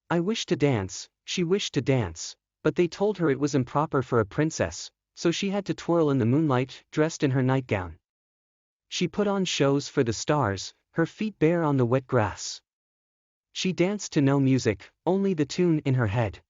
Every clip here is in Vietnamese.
I wish to dance, she wished to dance, but they told her it was improper for a princess, so she had to twirl in the moonlight, dressed in her nightgown. She put on shows for the stars, her feet bare on the wet grass. She danced to no music, only the tune in her head.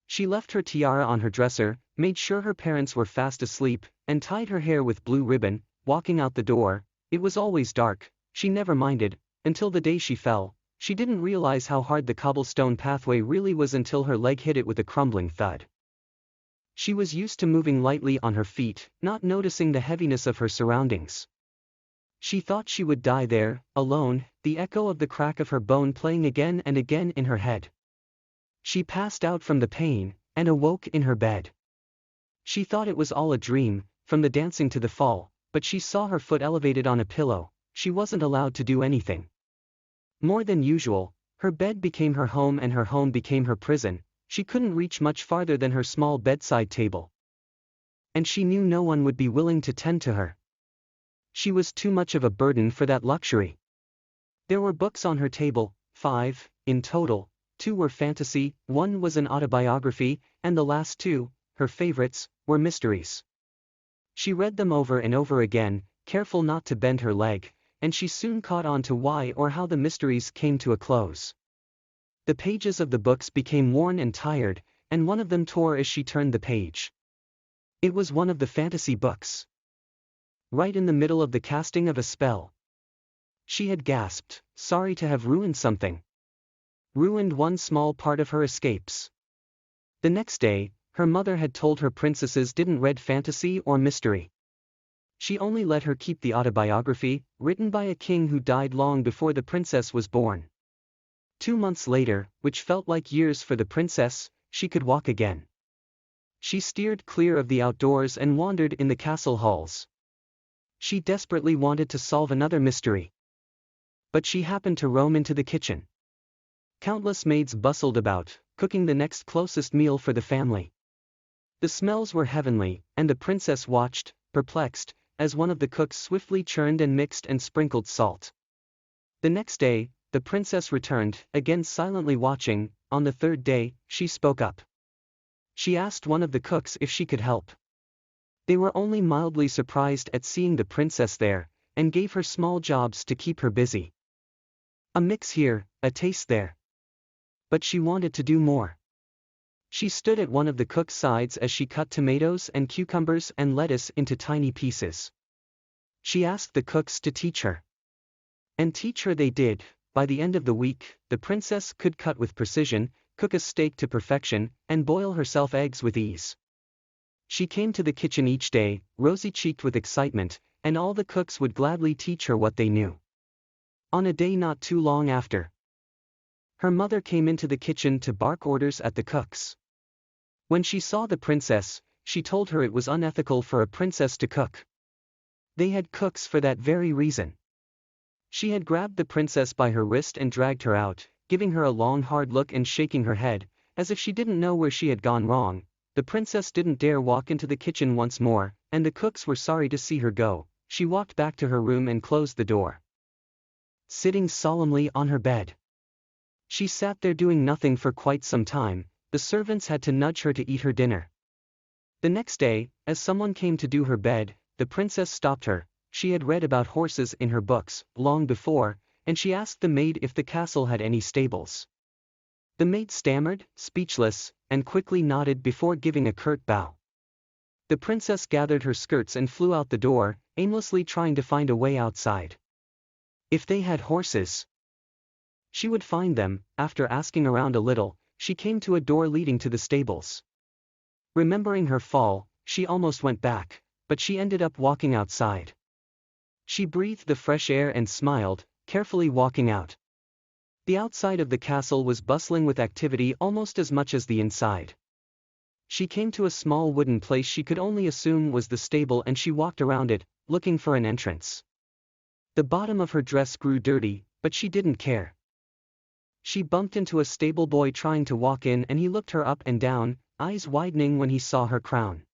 She left her tiara on her dresser, made sure her parents were fast asleep, and tied her hair with blue ribbon, walking out the door. It was always dark, she never minded, until the day she fell. She didn't realize how hard the cobblestone pathway really was until her leg hit it with a crumbling thud. She was used to moving lightly on her feet, not noticing the heaviness of her surroundings. She thought she would die there, alone, the echo of the crack of her bone playing again and again in her head. She passed out from the pain, and awoke in her bed. She thought it was all a dream, from the dancing to the fall, but she saw her foot elevated on a pillow. She wasn't allowed to do anything. More than usual, her bed became her home and her home became her prison. She couldn't reach much farther than her small bedside table. And she knew no one would be willing to tend to her. She was too much of a burden for that luxury. There were books on her table, 5, in total. 2 were fantasy, 1 was an autobiography, and the last 2, her favorites, were mysteries. She read them over and over again, careful not to bend her leg, and she soon caught on to why or how the mysteries came to a close. The pages of the books became worn and tired, and one of them tore as she turned the page. It was one of the fantasy books. Right in the middle of the casting of a spell. She had gasped, sorry to have ruined something. Ruined one small part of her escapes. The next day, her mother had told her princesses didn't read fantasy or mystery. She only let her keep the autobiography, written by a king who died long before the princess was born. 2 months later, which felt like years for the princess, she could walk again. She steered clear of the outdoors and wandered in the castle halls. She desperately wanted to solve another mystery. But she happened to roam into the kitchen. Countless maids bustled about, cooking the next closest meal for the family. The smells were heavenly, and the princess watched, perplexed, as one of the cooks swiftly churned and mixed and sprinkled salt. The next day, the princess returned, again silently watching. On the 3rd day, she spoke up. She asked one of the cooks if she could help. They were only mildly surprised at seeing the princess there, and gave her small jobs to keep her busy. A mix here, a taste there. But she wanted to do more. She stood at one of the cook's sides as she cut tomatoes and cucumbers and lettuce into tiny pieces. She asked the cooks to teach her. And teach her they did. By the end of the week, the princess could cut with precision, cook a steak to perfection, and boil herself eggs with ease. She came to the kitchen each day, rosy-cheeked with excitement, and all the cooks would gladly teach her what they knew. On a day not too long after, her mother came into the kitchen to bark orders at the cooks. When she saw the princess, she told her it was unethical for a princess to cook. They had cooks for that very reason. She had grabbed the princess by her wrist and dragged her out, giving her a long hard look and shaking her head, as if she didn't know where she had gone wrong. The princess didn't dare walk into the kitchen once more, and the cooks were sorry to see her go. She walked back to her room and closed the door. Sitting solemnly on her bed. She sat there doing nothing for quite some time. The servants had to nudge her to eat her dinner. The next day, as someone came to do her bed, the princess stopped her. She had read about horses in her books, long before, and she asked the maid if the castle had any stables. The maid stammered, speechless, and quickly nodded before giving a curt bow. The princess gathered her skirts and flew out the door, aimlessly trying to find a way outside. If they had horses, she would find them. After asking around a little, she came to a door leading to the stables. Remembering her fall, she almost went back, but she ended up walking outside. She breathed the fresh air and smiled, carefully walking out. The outside of the castle was bustling with activity almost as much as the inside. She came to a small wooden place she could only assume was the stable, and she walked around it, looking for an entrance. The bottom of her dress grew dirty, but she didn't care. She bumped into a stable boy trying to walk in, and he looked her up and down, eyes widening when he saw her crown.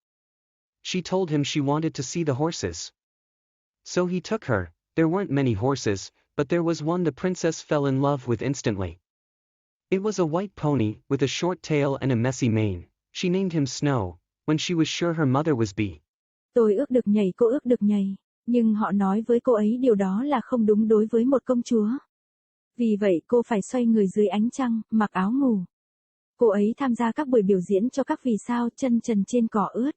She told him she wanted to see the horses. So he took her. There weren't many horses, but there was one the princess fell in love with instantly. It was a white pony, with a short tail and a messy mane. She named him Snow, when she was sure her mother was Bee. Tôi ước được nhảy, cô ước được nhảy. Nhưng họ nói với cô ấy điều đó là không đúng đối với một công chúa. Vì vậy cô phải xoay người dưới ánh trăng, mặc áo ngủ. Cô ấy tham gia các buổi biểu diễn cho các vì sao chân trần trên cỏ ướt.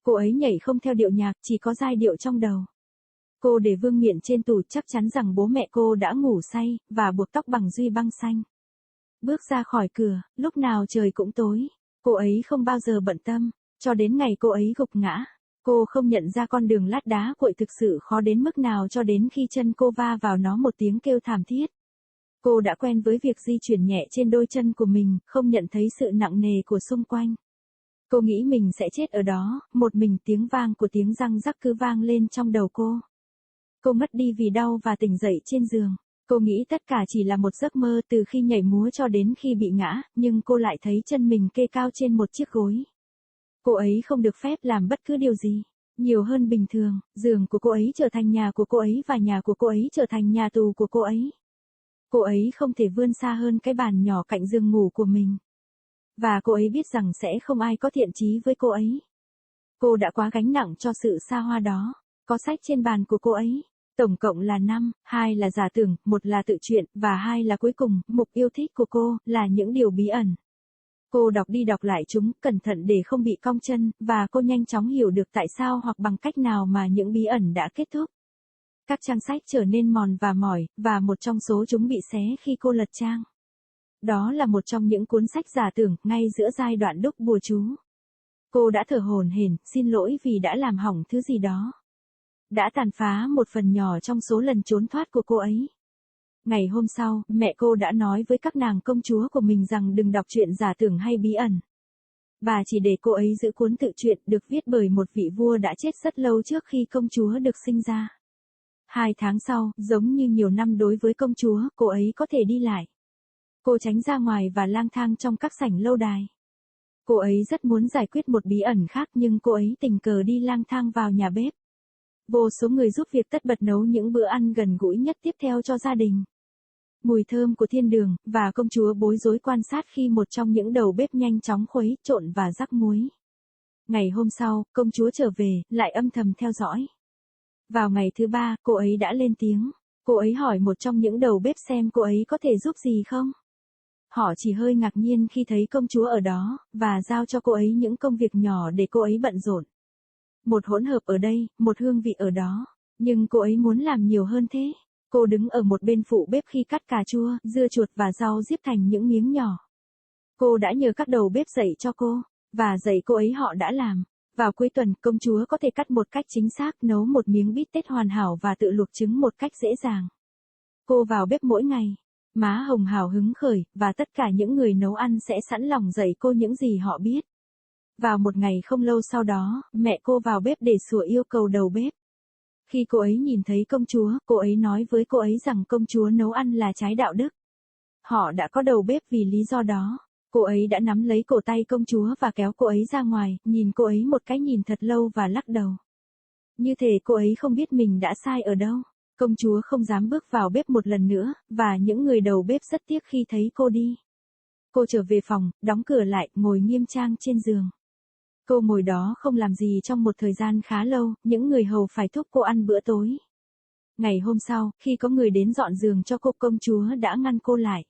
Cô ấy nhảy không theo điệu nhạc, chỉ có giai điệu trong đầu. Cô để vương miện trên tủ, chắc chắn rằng bố mẹ cô đã ngủ say, và buộc tóc bằng duy băng xanh. Bước ra khỏi cửa, lúc nào trời cũng tối. Cô ấy không bao giờ bận tâm, cho đến ngày cô ấy gục ngã. Cô không nhận ra con đường lát đá cuội thực sự khó đến mức nào cho đến khi chân cô va vào nó một tiếng kêu thảm thiết. Cô đã quen với việc di chuyển nhẹ trên đôi chân của mình, không nhận thấy sự nặng nề của xung quanh. Cô nghĩ mình sẽ chết ở đó, một mình. Tiếng vang của tiếng răng rắc cứ vang lên trong đầu cô. Cô ngất đi vì đau và tỉnh dậy trên giường. Cô nghĩ tất cả chỉ là một giấc mơ từ khi nhảy múa cho đến khi bị ngã, nhưng cô lại thấy chân mình kê cao trên một chiếc gối. Cô ấy không được phép làm bất cứ điều gì nhiều hơn bình thường. Giường của cô ấy trở thành nhà của cô ấy và nhà của cô ấy trở thành nhà tù của cô ấy. Cô ấy không thể vươn xa hơn cái bàn nhỏ cạnh giường ngủ của mình. Và cô ấy biết rằng sẽ không ai có thiện chí với cô ấy. Cô đã quá gánh nặng cho sự xa hoa đó. Có sách trên bàn của cô ấy. Tổng cộng là 5, 2 là giả tưởng, 1 là tự truyện, và 2 là cuối cùng, mục yêu thích của cô, là những điều bí ẩn. Cô đọc đi đọc lại chúng, cẩn thận để không bị cong chân, và cô nhanh chóng hiểu được tại sao hoặc bằng cách nào mà những bí ẩn đã kết thúc. Các trang sách trở nên mòn và mỏi, và một trong số chúng bị xé khi cô lật trang. Đó là một trong những cuốn sách giả tưởng, ngay giữa giai đoạn đúc bùa chú. Cô đã thở hổn hển, xin lỗi vì đã làm hỏng thứ gì đó. Đã tàn phá một phần nhỏ trong số lần trốn thoát của cô ấy. Ngày hôm sau, mẹ cô đã nói với các nàng công chúa của mình rằng đừng đọc truyện giả tưởng hay bí ẩn. Và chỉ để cô ấy giữ cuốn tự truyện được viết bởi một vị vua đã chết rất lâu trước khi công chúa được sinh ra. 2 tháng sau, giống như nhiều năm đối với công chúa, cô ấy có thể đi lại. Cô tránh ra ngoài và lang thang trong các sảnh lâu đài. Cô ấy rất muốn giải quyết một bí ẩn khác nhưng cô ấy tình cờ đi lang thang vào nhà bếp. Vô số người giúp việc tất bật nấu những bữa ăn gần gũi nhất tiếp theo cho gia đình. Mùi thơm của thiên đường, và công chúa bối rối quan sát khi một trong những đầu bếp nhanh chóng khuấy, trộn và rắc muối. Ngày hôm sau, công chúa trở về, lại âm thầm theo dõi. Vào ngày thứ 3, cô ấy đã lên tiếng. Cô ấy hỏi một trong những đầu bếp xem cô ấy có thể giúp gì không. Họ chỉ hơi ngạc nhiên khi thấy công chúa ở đó, và giao cho cô ấy những công việc nhỏ để cô ấy bận rộn. Một hỗn hợp ở đây, một hương vị ở đó. Nhưng cô ấy muốn làm nhiều hơn thế. Cô đứng ở một bên phụ bếp khi cắt cà chua, dưa chuột và rau diếp thành những miếng nhỏ. Cô đã nhờ các đầu bếp dạy cho cô, và dạy cô ấy họ đã làm. Vào cuối tuần, công chúa có thể cắt một cách chính xác, nấu một miếng bít tết hoàn hảo và tự luộc trứng một cách dễ dàng. Cô vào bếp mỗi ngày. Má hồng hào hứng khởi, và tất cả những người nấu ăn sẽ sẵn lòng dạy cô những gì họ biết. Vào một ngày không lâu sau đó, mẹ cô vào bếp để sủa yêu cầu đầu bếp. Khi cô ấy nhìn thấy công chúa, cô ấy nói với cô ấy rằng công chúa nấu ăn là trái đạo đức. Họ đã có đầu bếp vì lý do đó. Cô ấy đã nắm lấy cổ tay công chúa và kéo cô ấy ra ngoài, nhìn cô ấy một cái nhìn thật lâu và lắc đầu. Như thể cô ấy không biết mình đã sai ở đâu. Công chúa không dám bước vào bếp một lần nữa, và những người đầu bếp rất tiếc khi thấy cô đi. Cô trở về phòng, đóng cửa lại, ngồi nghiêm trang trên giường. Cô ngồi đó không làm gì trong một thời gian khá lâu, những người hầu phải thúc cô ăn bữa tối. Ngày hôm sau, khi có người đến dọn giường cho cô, công chúa đã ngăn cô lại.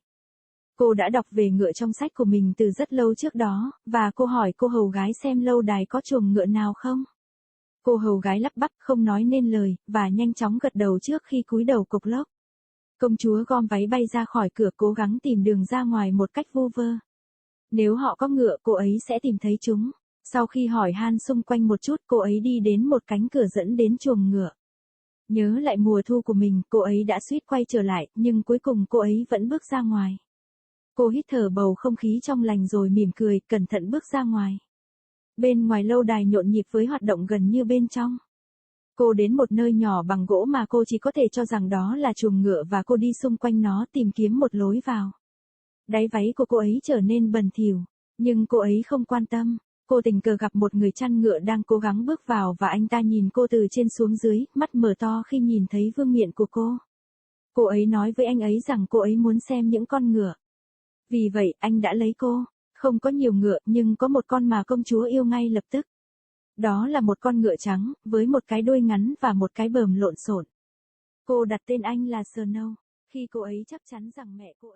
Cô đã đọc về ngựa trong sách của mình từ rất lâu trước đó, và cô hỏi cô hầu gái xem lâu đài có chuồng ngựa nào không. Cô hầu gái lắp bắp không nói nên lời, và nhanh chóng gật đầu trước khi cúi đầu cộc lốc. Công chúa gom váy bay ra khỏi cửa, cố gắng tìm đường ra ngoài một cách vu vơ. Nếu họ có ngựa, cô ấy sẽ tìm thấy chúng. Sau khi hỏi han xung quanh một chút, cô ấy đi đến một cánh cửa dẫn đến chuồng ngựa. Nhớ lại mùa thu của mình, cô ấy đã suýt quay trở lại, nhưng cuối cùng cô ấy vẫn bước ra ngoài. Cô hít thở bầu không khí trong lành rồi mỉm cười, cẩn thận bước ra ngoài. Bên ngoài lâu đài nhộn nhịp với hoạt động gần như bên trong. Cô đến một nơi nhỏ bằng gỗ mà cô chỉ có thể cho rằng đó là chuồng ngựa, và cô đi xung quanh nó tìm kiếm một lối vào. Đáy váy của cô ấy trở nên bẩn thỉu, nhưng cô ấy không quan tâm. Cô tình cờ gặp một người chăn ngựa đang cố gắng bước vào, và anh ta nhìn cô từ trên xuống dưới, mắt mở to khi nhìn thấy vương miện của cô. Cô ấy nói với anh ấy rằng cô ấy muốn xem những con ngựa. Vì vậy, anh đã lấy cô. Không có nhiều ngựa, nhưng có một con mà công chúa yêu ngay lập tức. Đó là một con ngựa trắng, với một cái đuôi ngắn và một cái bờm lộn xộn. Cô đặt tên anh là Snow, khi cô ấy chắc chắn rằng mẹ cô ấy